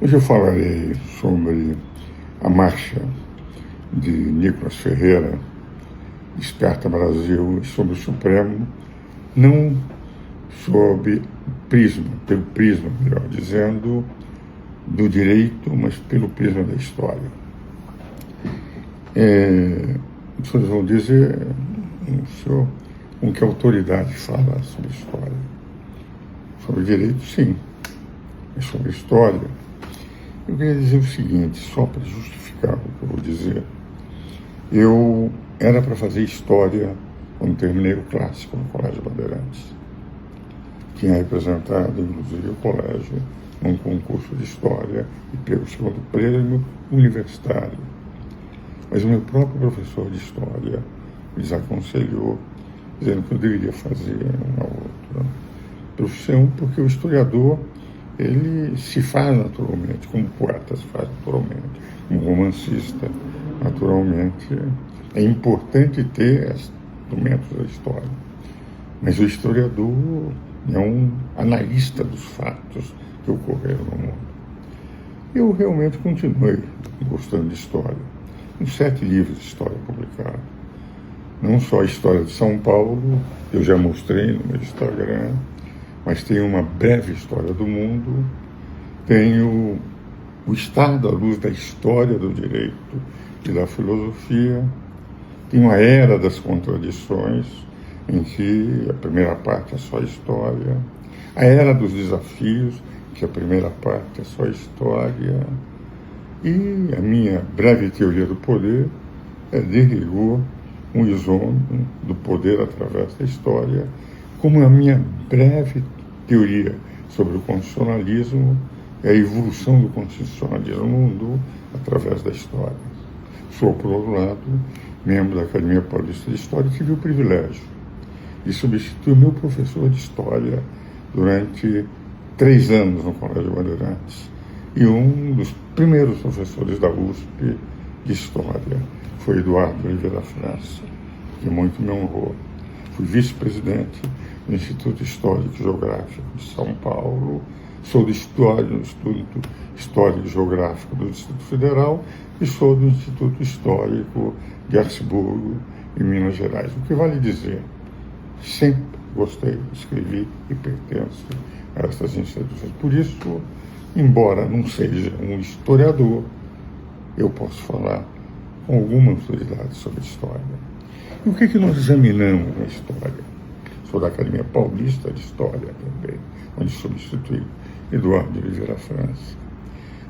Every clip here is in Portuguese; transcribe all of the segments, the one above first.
Hoje eu falarei sobre a marcha de Nicolas Ferreira, Desperta Brasil, e sobre o Supremo, não sob pelo prisma, melhor dizendo, do direito, mas pelo prisma da história. As pessoas vão dizer, senhor, com que autoridade fala sobre história? Sobre direito, sim, mas sobre história. Eu queria dizer o seguinte, só para justificar o que eu vou dizer. Eu era para fazer história quando terminei o clássico no Colégio Bandeirantes. Tinha representado, inclusive, o colégio num concurso de história e pelo segundo prêmio universitário. Mas o meu próprio professor de história me desaconselhou, dizendo que eu deveria fazer uma outra profissão, porque o historiador ele se faz naturalmente, como poeta se faz naturalmente, como romancista naturalmente. É importante ter instrumentos da história, mas o historiador é um analista dos fatos que ocorreram no mundo. Eu realmente continuei gostando de história. Tenho 7 livros de história publicados. Não só a história de São Paulo, eu já mostrei no meu Instagram, mas tenho uma breve história do mundo, tenho o estado à luz da história do direito e da filosofia, tenho a era das contradições, em que a primeira parte é só história, a era dos desafios, que a primeira parte é só história, e a minha breve teoria do poder é, de rigor, um isômetro do poder através da história, como a minha breve teoria sobre o constitucionalismo é a evolução do constitucionalismo no mundo através da história. Sou, por outro lado, membro da Academia Paulista de História e tive o privilégio de substituir o meu professor de História durante 3 anos no Colégio Bandeirantes. E um dos primeiros professores da USP de História foi Eduardo Oliveira França, que muito me honrou. Fui vice-presidente do Instituto Histórico e Geográfico de São Paulo, sou do Instituto Histórico e Geográfico do Distrito Federal e sou do Instituto Histórico de Arceburgo, em Minas Gerais. O que vale dizer, sempre gostei, escrevi e pertenço a essas instituições. Por isso, embora não seja um historiador, eu posso falar com alguma autoridade sobre história. E o que nós examinamos na história? Sou da Academia Paulista de História também, onde substituí Eduardo Oliveira França.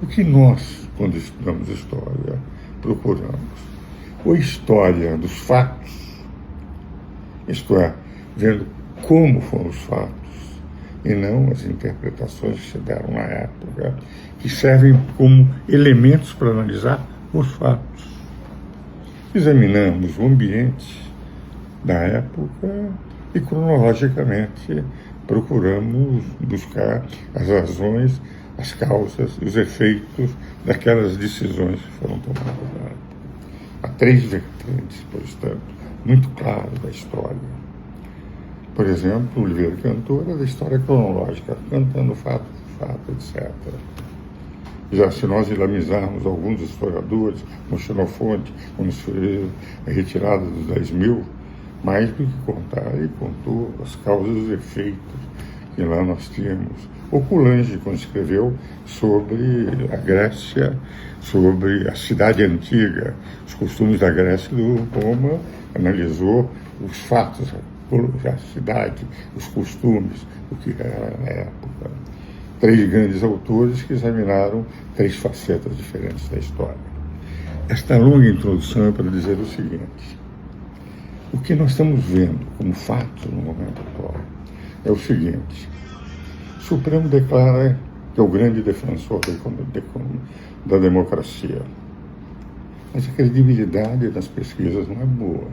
O que nós, quando estudamos história, procuramos? Ou história dos fatos, isto é, vendo como foram os fatos, e não as interpretações que se deram na época, que servem como elementos para analisar os fatos. Examinamos o ambiente da época e, cronologicamente, procuramos buscar as razões, as causas, os efeitos daquelas decisões que foram tomadas na época. Há 3 vertentes, portanto, muito claras da história. Por exemplo, o Oliveira Cantor é da história cronológica, cantando fato por fato, etc. Já se nós dinamizarmos alguns historiadores, como Xenofonte, quando foi retirada dos 10.000, mais do que contar, ele contou as causas e os efeitos que lá nós tínhamos. O Coulanges, quando escreveu sobre a Grécia, sobre a cidade antiga, os costumes da Grécia e do Roma, analisou os fatos, a cidade, os costumes, o que era na época. 3 grandes autores que examinaram 3 facetas diferentes da história. Esta longa introdução é para dizer o seguinte: o que nós estamos vendo como fato no momento atual é o seguinte: o Supremo declara que é o grande defensor da democracia, mas a credibilidade das pesquisas não é boa.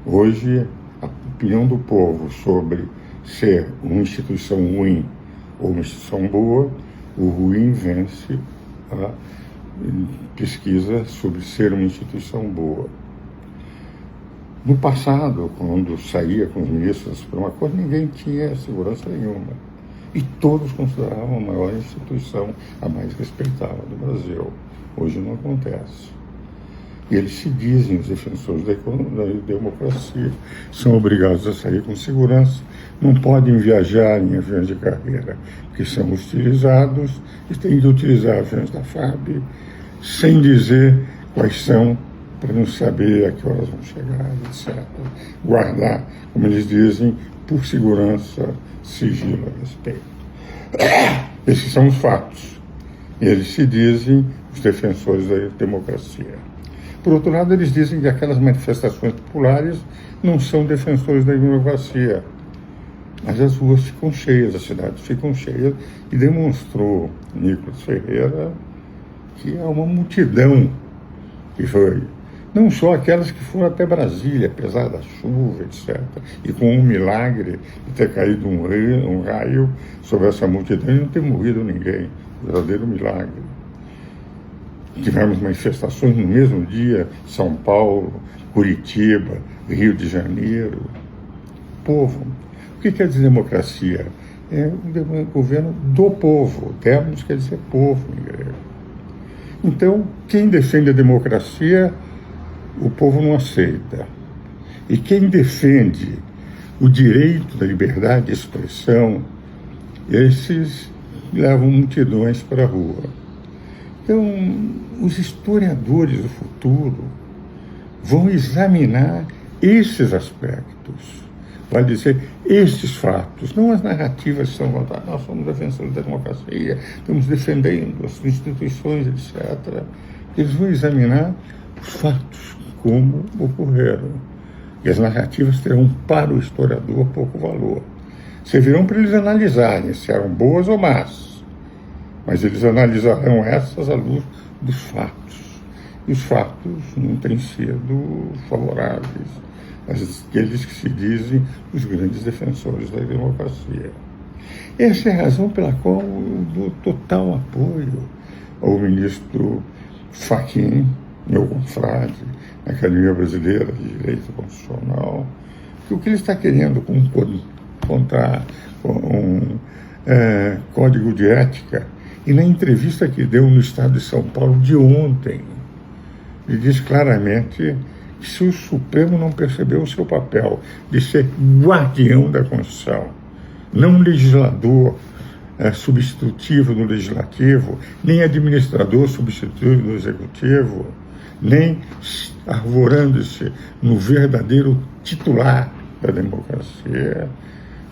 Hoje, a opinião do povo sobre ser uma instituição ruim ou uma instituição boa, o ruim vence a pesquisa sobre ser uma instituição boa. No passado, quando saía com os ministros da Suprema Corte, ninguém tinha segurança nenhuma. e todos consideravam a maior instituição, a mais respeitada do Brasil. Hoje não acontece. E eles se dizem os defensores da democracia, são obrigados a sair com segurança, não podem viajar em aviões de carreira, que são utilizados, e têm de utilizar aviões da FAB, sem dizer quais são, para não saber a que horas vão chegar, etc. Guardar, como eles dizem, por segurança, sigilo a respeito. Esses são os fatos. Eles se dizem os defensores da democracia. Por outro lado, eles dizem que aquelas manifestações populares não são defensores da democracia. Mas as ruas ficam cheias, as cidades ficam cheias, e demonstrou Nicolas Ferreira que há uma multidão que foi, não só aquelas que foram até Brasília, apesar da chuva, etc., e com um milagre de ter caído um raio sobre essa multidão e não ter morrido ninguém, um verdadeiro milagre. Tivemos manifestações no mesmo dia, São Paulo, Curitiba, Rio de Janeiro. Povo. O que quer dizer democracia? É um governo do povo. Demos quer dizer povo em grego. Então, quem defende a democracia, o povo não aceita. E quem defende o direito da liberdade de expressão, esses levam multidões para a rua. Então, os historiadores do futuro vão examinar esses aspectos, vai dizer esses fatos, não as narrativas que são contadas. Nós somos defensores da democracia, estamos defendendo as instituições, etc. Eles vão examinar os fatos como ocorreram. E as narrativas terão para o historiador pouco valor. Servirão para eles analisarem se eram boas ou más. Mas eles analisarão essas à luz dos fatos. E os fatos não têm sido favoráveis àqueles que se dizem os grandes defensores da democracia. Essa é a razão pela qual eu dou total apoio ao ministro Fachin, meu confrade, na Academia Brasileira de Direito Constitucional, que o que ele está querendo contar com um código de ética. E na entrevista que deu no Estado de São Paulo de ontem, ele diz claramente que se o Supremo não percebeu o seu papel de ser guardião da Constituição, não legislador substitutivo do Legislativo, nem administrador substitutivo do Executivo, nem arvorando-se no verdadeiro titular da democracia,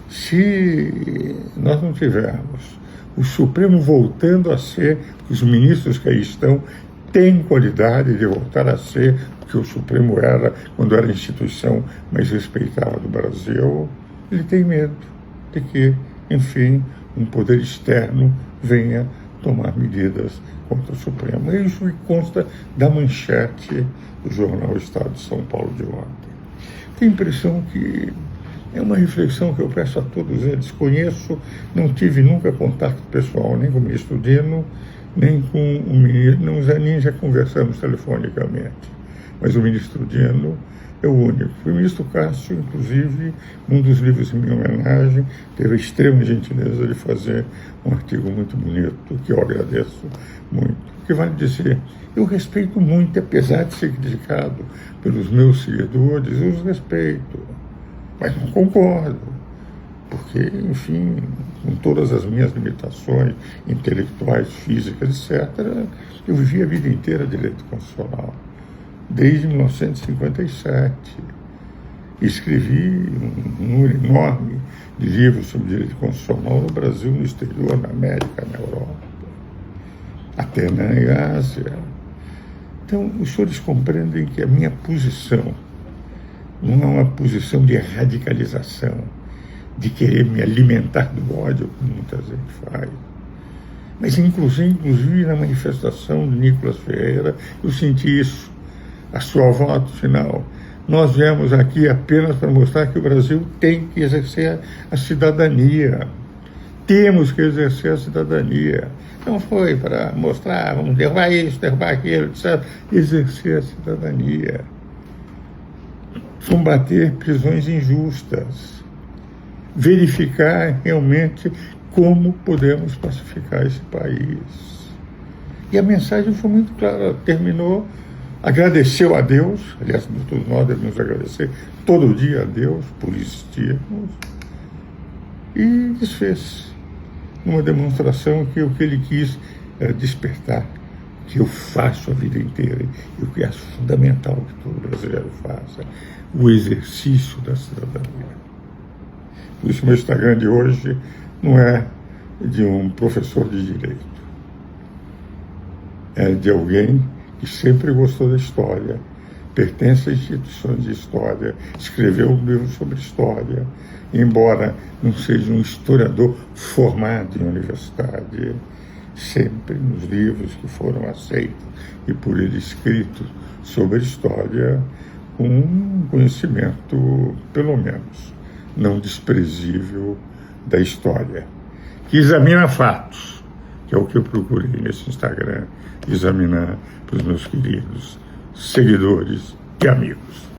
se nós não tivermos o Supremo voltando a ser, os ministros que aí estão têm qualidade de voltar a ser o que o Supremo era quando era a instituição mais respeitada do Brasil, ele tem medo de que, enfim, um poder externo venha tomar medidas contra o Supremo. É isso que consta da manchete do jornal Estado de São Paulo de ontem. Tenho a impressão que é uma reflexão que eu peço a todos eles. Conheço, não tive nunca contato pessoal nem com o ministro Dino, nem com o ministro, não, nem já conversamos telefonicamente, mas o ministro Dino é o único. O ministro Cássio, inclusive, num dos livros em minha homenagem, teve a extrema gentileza de fazer um artigo muito bonito, que eu agradeço muito, que vale dizer, eu respeito muito, apesar de ser criticado pelos meus seguidores, eu os respeito. Mas não concordo, porque, enfim, com todas as minhas limitações intelectuais, físicas, etc., eu vivi a vida inteira direito constitucional, desde 1957. Escrevi um número enorme de livros sobre direito constitucional no Brasil, no exterior, na América, na Europa, até na Ásia. Então, os senhores compreendem que a minha posição não é uma posição de radicalização, de querer me alimentar do ódio, como muita gente faz. Mas, inclusive na manifestação de Nicolas Ferreira, eu senti isso. A sua voto final. Nós viemos aqui apenas para mostrar que o Brasil tem que exercer a cidadania. Temos que exercer a cidadania. Não foi para mostrar, vamos derrubar isso, derrubar aquilo, etc. Exercer a cidadania. Combater prisões injustas, verificar realmente como podemos pacificar esse país. E a mensagem foi muito clara, terminou, agradeceu a Deus, aliás, todos nós devemos agradecer todo dia a Deus por existirmos, e desfez numa demonstração que o que ele quis despertar, que eu faço a vida inteira, e o que acho fundamental que todo brasileiro faça, o exercício da cidadania. Por isso, meu Instagram de hoje não é de um professor de direito, é de alguém que sempre gostou da história, pertence a instituições de história, escreveu um livro sobre história, embora não seja um historiador formado em universidade, sempre nos livros que foram aceitos e por ele escritos sobre a história, um conhecimento, pelo menos, não desprezível da história, que examina fatos, que é o que eu procurei nesse Instagram, examinar para os meus queridos seguidores e amigos.